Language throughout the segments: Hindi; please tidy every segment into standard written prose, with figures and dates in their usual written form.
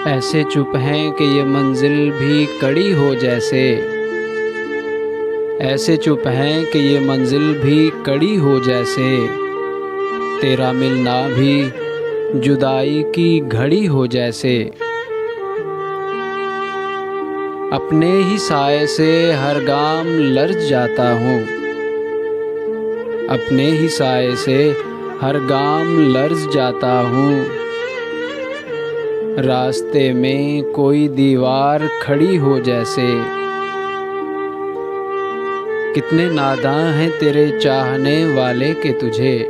ऐसे चुप हैं कि ये मंजिल भी कड़ी हो जैसे। ऐसे चुप हैं कि ये मंजिल भी कड़ी हो जैसे। तेरा मिलना भी जुदाई की घड़ी हो जैसे। अपने ही साए से हर गाम लर्ज़ जाता हूँ। अपने ही साए से हर गाम लर्ज़ जाता हूँ। रास्ते में कोई दीवार खड़ी हो जैसे। कितने नादां हैं तेरे चाहने वाले के तुझे।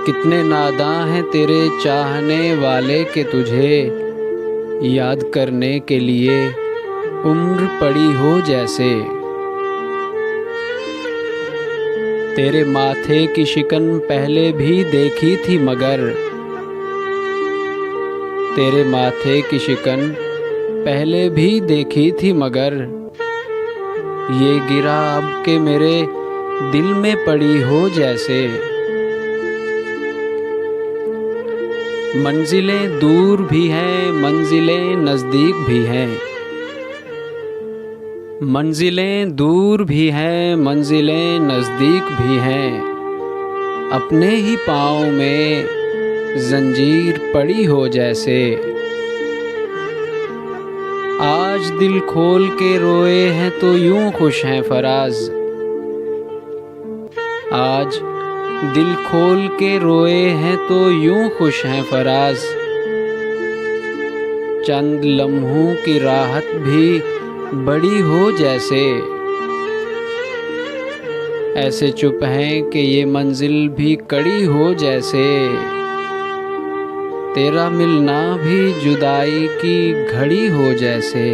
कितने नादां हैं तेरे चाहने वाले के तुझे। याद करने के लिए उम्र पड़ी हो जैसे। तेरे माथे की शिकन पहले भी देखी थी मगर। तेरे माथे की शिकन पहले भी देखी थी मगर। ये गिरा अब के मेरे दिल में पड़ी हो जैसे। मंजिलें दूर भी हैं, मंजिलें नज़दीक भी हैं। मंजिलें दूर भी हैं, मंजिलें नज़दीक भी हैं। अपने ही पाँव में जंजीर पड़ी हो जैसे। आज दिल खोल के रोए हैं तो यूं खुश हैं फराज। आज दिल खोल के रोए हैं तो यूं खुश हैं फराज। चंद लम्हों की राहत भी बड़ी हो जैसे। ऐसे चुप हैं कि ये मंजिल भी कड़ी हो जैसे। तेरा मिलना भी जुदाई की घड़ी हो जैसे।